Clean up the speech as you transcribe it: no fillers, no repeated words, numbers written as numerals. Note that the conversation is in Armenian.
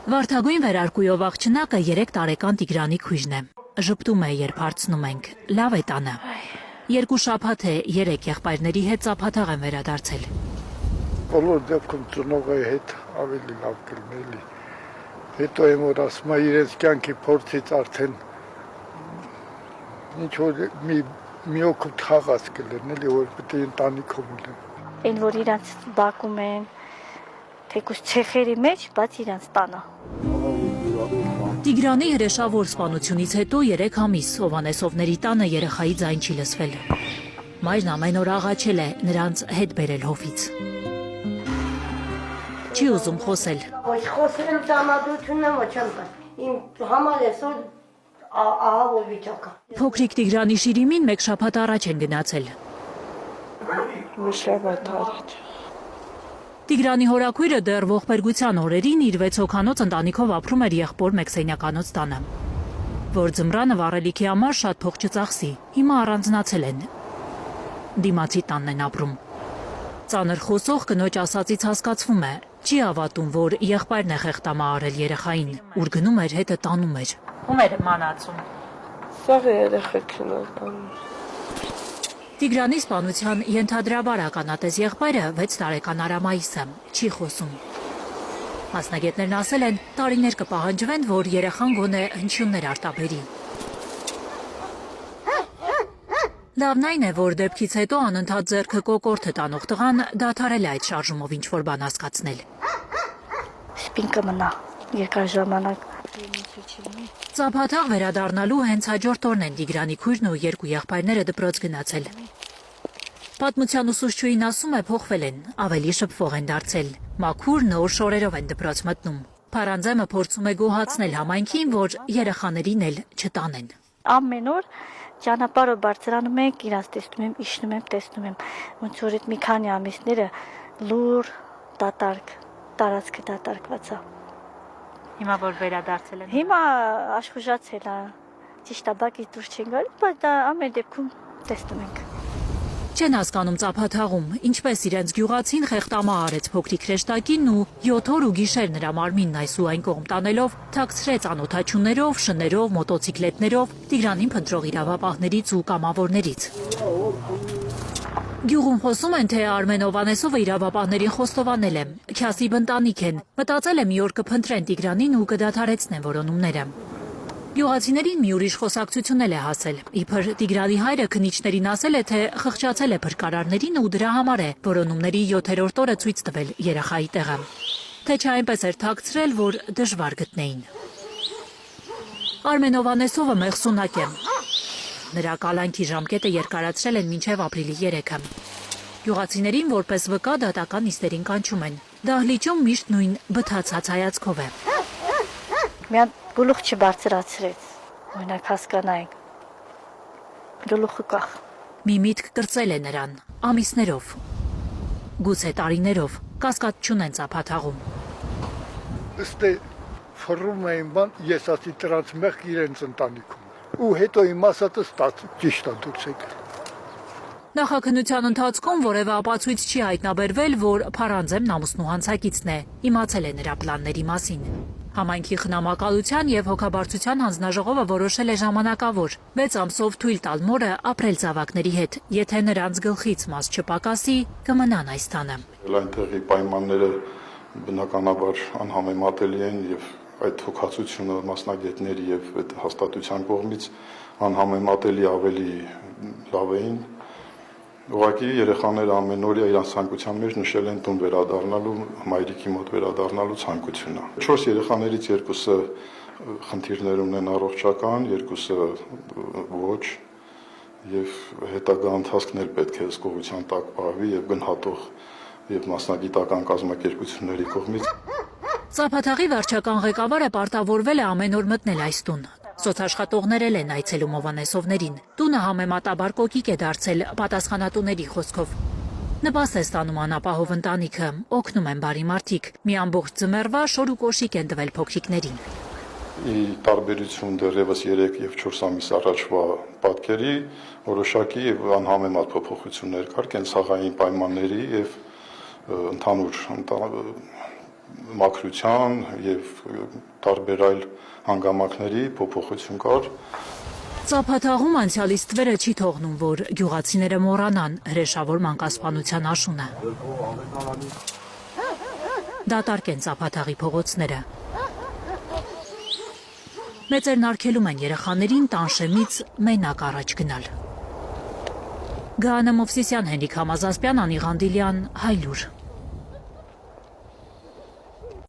Վարդագույն վերարկուով աղջնակը 3 տարեկան Տիգրանի քույրն է։ Ժպտում է, երբ հարցնում ենք, լավ է տանը։ 2 շաբաթ է 3 եղբայրների հետ ծափաթաղ են վերադարձել։ Բոլոր դեպքում ծնողի հետ ավելի լավ կլինի։ Հետո եմ որ ասում իրենց կյանքի փորձից արդեն ինչ որ մի օգուտ խաղաց կլինի, որ պետք է ընտանիքում լինի։ Այն որ իրանց բակում են թեկուզ ցեխերի մեջ, բայց իրանց տանը։ Տիգրանի հրեշավոր սպանությունից հետո 3 ամիս Հովհաննեսովների տանը երեխայի ձայն չի լսվել։ Մայրն ամեն օր աղաչել է նրանց հետ բերել հովից։ Չի ուզում խոսել։ Ոչ խոսել տրամադրությունն եմ, ոչ եմ բան։ Իմ համար այսօր ահավոր վիճակ է։ Փոքրիկ Տիգրանի շիրիմին 1 շաբաթ առաջ են գնացել։ Մի շաբաթ առաջ։ Տիգրանի հորաքույրը դեռ ողբերգության օրերին իր 6 հոգանոց ընտանիքով ապրում էր եղբոր մեքսենյականոց տանը, որ ձմռանը վառելիքի համար շատ փող չծախսի, հիմա առանձնացել են։ Դիմացի տանն են ապրում։ Ծանր խոսող կնոջ ասածից հասկացվում է, չի հավատում, որ եղբայրն է խեղտամա արել երեխային, ուր գնում էր հետը տանում էր։ Ում էր մանացում։ Սաղ երեխեքն է։ Տիգրանի սպանության ենթադրաբար ականատես եղբայրը 6 տարեկան Արամայիսը չի խոսում։ Մասնագետներն ասել են, տարիներ կպահանջվեն, որ երեխան գոնե հնչյուններ արտաբերի։ Լավն այն է, որ դեպքից հետո անընդհատ ձեռքը կոկորտը տանող տղան դադարել է այդ շարժումով ինչ-որ բան հասկացնել։ Սպինկը մնա երկար ժամանակ։ Ծափաթաղ վերադառնալու հենց հաջորդ օրն են Տիգրանի քույրն ու 2 եղբայրները դպրոց գնացել։ Պատմության ուսուցչուհին ասում է, փոխվել են, ավելի շփվող են դարձել։ Մաքուր նոր շորերով են դպրոց մտնում։ Փարանձեմը փորձում է գոհացնել համայնքին, որ երեխաներին էլ չտանեն։ Ամեն օր ճանապարհը բարձրանում ենք, իրանց տեսնում եմ, իջնում եմ, տեսնում եմ։ Ոնց որ այդ մի քանի ամիսները լուր դատարկ, տարածքը դատարկված է։ Հիմա որ վերադարձել են։ Հիմա աշխուժացել է։ Ճիշտ է, բակից դուրս չեն գալիս, բայց դա ամեն դեպքում տեսնում ենք։ Չեն հասկանում ծափաթաղում, ինչպես իրենց գյուղացին խեղտամա արեց փոքրիկ հրեշտակին ու 7 օր ու գիշեր նրա մարմինն այս ու այն կողմ տանելով թաքցրեց անօթաչուներով, շներով, մոտոցիկլետներով, Տիգրանին փնտրող իրավապահներից ու կամավորներից։ Գյուղում խոսում են, թե Արմեն Հովհաննեսովը իրավապահներին խոստովանել է, քյասիբ ընտանիք են, մտածել է մի օր կփնտրեն Տիգրանին ու կդադարեցնեն որոնումները։ Գյուղացիներին մի ուրիշ խոսակցություն էլ է հասել, իբր Տիգրանի հայրը քննիչներին ասել է, թե խղճացել է փրկարարներին ու դրա համար է որոնումների 7-րդ օրը ցույց տվել երեխայի տեղը, թե չէ այնպես էր թաքցրել, որ դժվար գտնեին։ Արմեն Հովհաննեսովը մեղսունակ է։ Նրա կալանքի ժամկետը երկարացրել են մինչև ապրիլի 3-ը։ Գյուղացիներին որպես վկա դատական նիստերին կանչում են։ Դահլիճում միշտ նույն բթացած հայացքով է։ Միան գլուխ չբարձրացրեց, օրինակ հասկանայինք, գլուխը կախ։ Մի միտք կրծել է նրան, ամիսներով, գուցե տարիներով, կասկած չունեն ծափաթաղում։ Ըստ է ֆռում էին բան, ես ասի դրանց մեղք իրենց ընտանիքում։ Ու հետո իմ ասածը ճիշտ է դուրս եկել։ Նախաքննության ընթացքում որևէ ապացույց չի հայտնաբերվել, որ Փարանձեմն ամուսնու հանցակիցն է, իմացել է նրա պլանների մասին։ Համայնքի խնամակալության եւ հոգաբարձության հանձնաժողովը որոշել է ժամանակավոր 6 ամսով թույլ տալ մորը ապրել զավակների հետ, եթե նրանց գլխից մաս չպակասի, կմնան այս տանը։ Այնտեղի պայմանները բնականաբար անհամեմատելի են եւ այդ հոգացությունը մասնագետների եւ այդ հաստատության կողմից անհամեմատելի ավելի լավ էին։ Ուղղակի երեխաները ամեն օր իրենց ցանկության մեջ նշել են տուն վերադառնալու, մայրիկի մոտ վերադառնալու ցանկությունը։ 4 երեխաներից 2-ը խնդիրներ ունեն առողջական, 2-ը ոչ, եւ հետագա ընթացքն էլ պետք է հսկողության տակ պահվի եւ գնահատող եւ մասնագիտական կազմակերպությունների կողմից։ Ծափաթաղի վարչական ղեկավարը պարտավորվել է ամեն օր մտնել այս տուն։ Սոցաշխատողներ էլ են այցելում Հովհաննեսովներին։ Տունը համեմատաբար կոկիկ է դարձել պատասխանատուների խոսքով։ Նպաստ է ստանում անապահով ընտանիքը, օգնում են բարի մարդիկ։ Մի ամբողջ ձմեռվա շոր ու կոշիկ են տվել փոքրիկներին։ Ի տարբերություն դեռևս 3 եւ 4 ամիս առաջվա պատկերի, որոշակի եւ անհամեմատ փոփոխություններ կար կենցաղային պայմանների եւ ընդհանուր մաքրության եւ տարբեր այլ հանգամանքների փոփոխություն կար։ Ծափաթաղում անցյալից թվերը չի թողնում, որ գյուղացիները մոռանան հրեշավոր մանկասպանության աշունը։ Դատարկ են ծափաթաղի փողոցները։ Մեծերն արգելում են երեխաներին տանշեմից մենակ առաջ գնալ։ Գաhanե Մովսիսյան, Հենրիկ Համազասպյան, Անի Ղանդիլյան, Հայլուր։